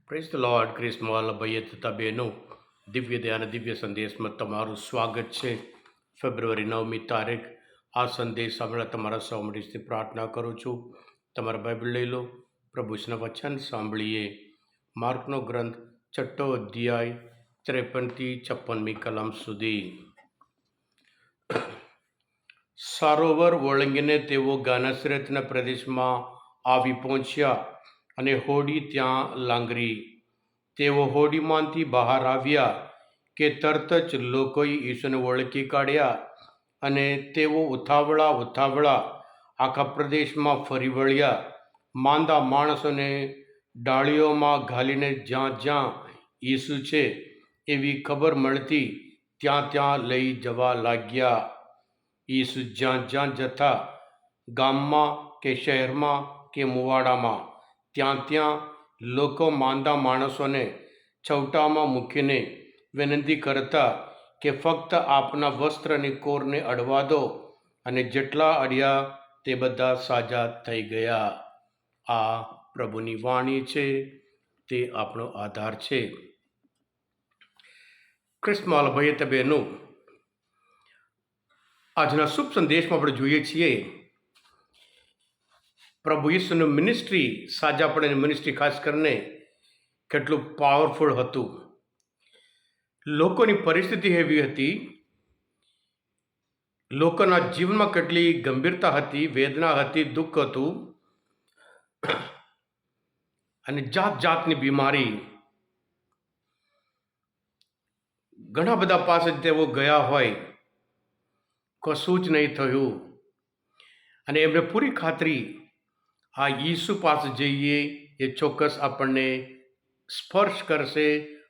Praise the lord. ક્રિસ્મવાલ ભાઈએ તથા બહેનો, દિવ્ય ધ્યાન દિવ્ય સંદેશમાં તમારું સ્વાગત છે. ફેબ્રુઆરી 9મી તારીખ. આ સંદેશ સાંભળવા તમારા સૌ મળીથી પ્રાર્થના કરું છું. તમારા બાઇબલ લઈ લો, પ્રભુના વચન સાંભળીએ. માર્કનો ગ્રંથ 6ઠ્ઠો અધ્યાય 53થી 56મી કલમ સુધી. સરોવર ઓળંગીને તેઓ ગાનસરેતના પ્રદેશમાં આવી પહોંચ્યા અને હોડી ત્યાં લાંગરી. તેઓ હોડીમાંથી બહાર આવ્યા કે તરત જ લોકોએ ઈસુને ઓળખી કાઢ્યા અને તેઓ ઉતાવળા આખા પ્રદેશમાં ફરી વળ્યા. માંદા માણસોને ડાળીઓમાં ઘાલીને જ્યાં જ્યાં ઈસુ છે એવી ખબર મળતી ત્યાં લઈ જવા લાગ્યા. ઈસુ જ્યાં જ્યાં જતા, ગામમાં કે શહેરમાં કે મુવાડામાં, ત્યાં લોકો માંદા માણસોને છવટામાં મૂકીને વિનંતી કરતા કે ફક્ત આપના વસ્ત્રની કોરને અડવા દો, અને જેટલા અડ્યા તે બધા સાજા થઈ ગયા. આ પ્રભુની વાણી છે, તે આપણો આધાર છે. ક્રિસ્મવાલ ભાઈ તે બહેનો, આજના શુભ સંદેશમાં આપણે જોઈએ છીએ પ્રભુ ઈસુનું મિનિસ્ટ્રી, સાજાપણાની મિનિસ્ટ્રી ખાસ કરીને કેટલું પાવરફુલ હતું. લોકોની પરિસ્થિતિ એવી હતી, લોકોના જીવનમાં કેટલી ગંભીરતા હતી, વેદના હતી, દુઃખ હતું, અને જાતની બીમારી. ઘણા બધા પાસે તેઓ ગયા હોય, કશું જ નહીં થયું, અને એમને પૂરી ખાતરી આ ઈસુ પાસે જઈએ એ ચોક્કસ આપણને સ્પર્શ કરશે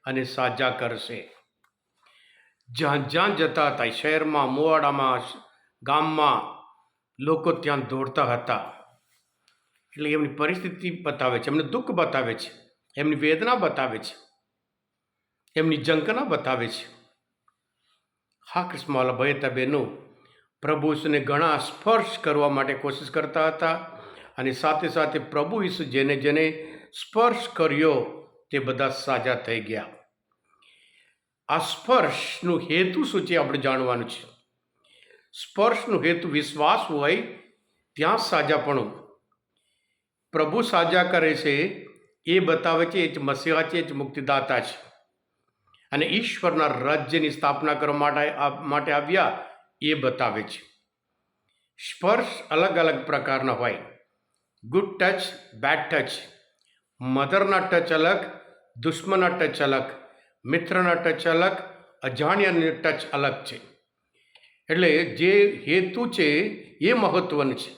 અને સાજા કરશે. જ્યાં જતા હતા, શહેરમાં, મુવાડામાં, ગામમાં, લોકો ત્યાં દોડતા હતા. એટલે એમની પરિસ્થિતિ બતાવે છે, એમને દુઃખ બતાવે છે, એમની વેદના બતાવે છે, એમની જંકના બતાવે છે. હા ક્રિસ્મવાલા ભાઈ હતા બહેનો, પ્રભુ ઈસુને ઘણા સ્પર્શ કરવા માટે કોશિશ કરતા હતા, અને સાથે સાથે પ્રભુ ઈસુ જેને સ્પર્શ કર્યો તે બધા સાજા થઈ ગયા. આ સ્પર્શનું હેતુ શું છે આપણે જાણવાનું છે. સ્પર્શનું હેતુ વિશ્વાસ હોય ત્યાં સાજાપણું. પ્રભુ સાજા કરે છે એ બતાવે છે, એ જ મસીહા છે, એ જ મુક્તિદાતા છે, અને ઈશ્વરના રાજ્યની સ્થાપના કરવા માટે આવ્યા એ બતાવે છે. સ્પર્શ અલગ અલગ પ્રકારના હોય. Good touch, bad touch. મધરના ટચ અલગ, દુશ્મનના ટચ અલગ, મિત્રના ટચ અલગ, અજાણ્યાની ટચ અલગ છે. એટલે જે હેતુ છે એ મહત્વનું છે.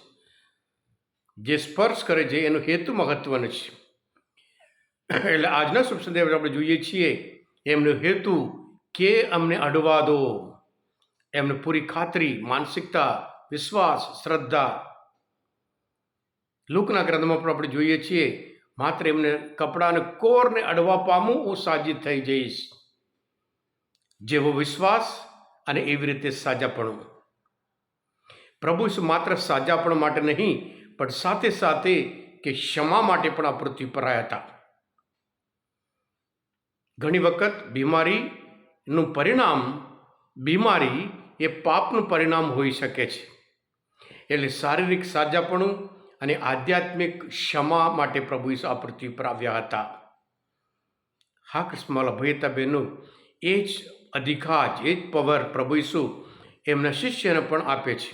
જે સ્પર્શ કરે છે એનો હેતુ મહત્વનો છે. એટલે આજના શુભ સંદેશ આપણે જોઈએ છીએ, એમનો હેતુ કે અમને અડવા દો. એમને પૂરી ખાતરી, માનસિકતા, વિશ્વાસ, શ્રદ્ધા. લૂકના ગ્રંથમાં પણ આપણે જોઈએ છીએ, માત્ર એમને કપડાને કોરને અડવા પામું, હું સાજી થઈ જઈશ. જેવો વિશ્વાસ અને એવી રીતે સાજાપણું. પ્રભુ માત્ર સાજાપણ માટે નહીં, પણ સાથે સાથે કે ક્ષમા માટે પણ આ પૃથ્વી પર આવ્યા હતા. ઘણી વખત બીમારીનું પરિણામ, બીમારી એ પાપનું પરિણામ હોઈ શકે છે. એટલે શારીરિક સાજાપણું અને આધ્યાત્મિક ક્ષમા માટે પ્રભુ ઈસુ આ પૃથ્વી પર આવ્યા હતા. હા ક્રિસ્મવાલા ભાઈ હતા બહેનો, એ જ અધિકાર, એ જ પાવર પ્રભુ ઈસુ એમના શિષ્યને પણ આપે છે.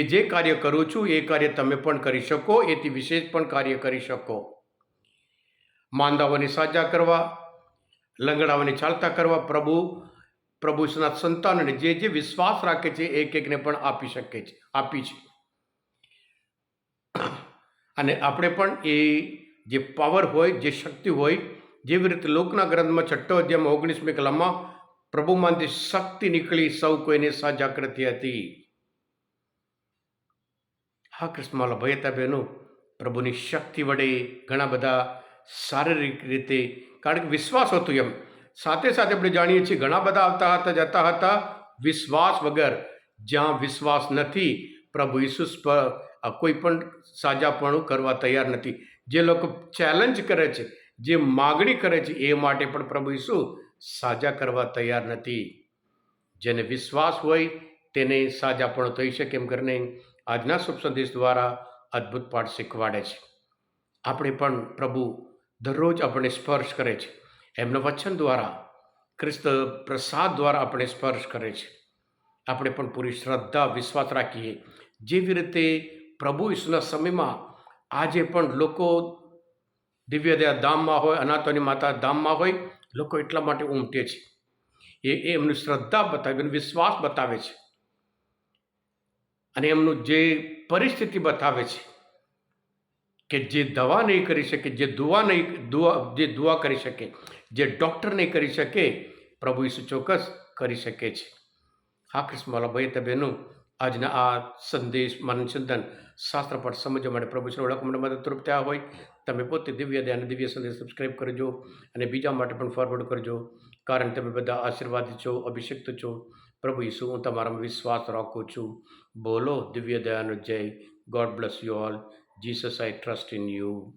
જે કાર્ય કરું છું એ કાર્ય તમે પણ કરી શકો, એથી વિશેષ પણ કાર્ય કરી શકો. માંદાઓને સાજા કરવા, લંગડાઓને ચાલતા કરવા પ્રભુ ઈસુના સંતાનોને જે વિશ્વાસ રાખે છે એકને પણ આપી છે. અને આપણે પણ એ જે પાવર હોય, જે શક્તિ હોય, જેવી રીતે લોકના ગ્રંથમાં 6ઠ્ઠો અધ્યાયમાં 19મી કલમમાં પ્રભુમાંથી શક્તિ નીકળી સૌ કોઈને સાજા કરતી હતી. હા ક્રિસ્મવાલા ભાઈ હતા બહેનો, પ્રભુની શક્તિ વડે ઘણા બધા શારીરિક રીતે, કારણ કે વિશ્વાસ હતું એમ. સાથે સાથે આપણે જાણીએ છીએ ઘણા બધા આવતા હતા, જતા હતા વિશ્વાસ વગર. જ્યાં વિશ્વાસ નથી, પ્રભુ ઈસુ કોઈ પણ સાજાપણું કરવા તૈયાર નથી. જે લોકો ચેલેન્જ કરે છે, જે માગણી કરે છે એ માટે પણ પ્રભુ ઈસુ સાજા કરવા તૈયાર નથી. જેને વિશ્વાસ હોય તેને સાજા પણ થઈ શકે એમ કરીને આજના શુભ સંદેશ દ્વારા અદ્ભુત પાઠ શીખવાડે છે. આપણે પણ પ્રભુ દરરોજ આપણે સ્પર્શ કરે છે. એમના વચન દ્વારા, ખ્રિસ્ત પ્રસાદ દ્વારા આપણે સ્પર્શ કરે છે. આપણે પણ પૂરી શ્રદ્ધા વિશ્વાસ રાખીએ. જેવી રીતે પ્રભુ ઈસુના સમયમાં આજે પણ લોકો દિવ્યદયા ધામમાં હોય, અનાથોની માતા ધામમાં હોય, લોકો એટલા માટે ઉમટે છે. એ એમની શ્રદ્ધા બતાવે, એમનો વિશ્વાસ બતાવે છે. અને એમનું જે પરિસ્થિતિ બતાવે છે કે જે દવા નહીં કરી શકે, જે દુઆ કરી શકે, જે ડૉક્ટર નહીં કરી શકે, પ્રભુ ઈસુ ચોક્કસ કરી શકે છે. હા ખ્રિસ્તમાલા ભાઈ બહેનો, આજના આ સંદેશ મનચિંતન શાસ્ત્ર પાઠ સમજવા માટે પ્રભુ ઈશ્વર ઓળખ મને મદદરૂપ થયા હોય, તમે પોતે દિવ્ય દયા અને દિવ્ય સંદેશ સબસ્ક્રાઈબ કરજો અને બીજા માટે પણ ફોરવર્ડ કરજો. કારણ તમે બધા આશીર્વાદિત છો, અભિષિક્ત છો. પ્રભુ ઈસુ, હું તમારામાં વિશ્વાસ રાખું છું. બોલો દિવ્ય દયાનો જય. God bless you all. Jesus I trust in you.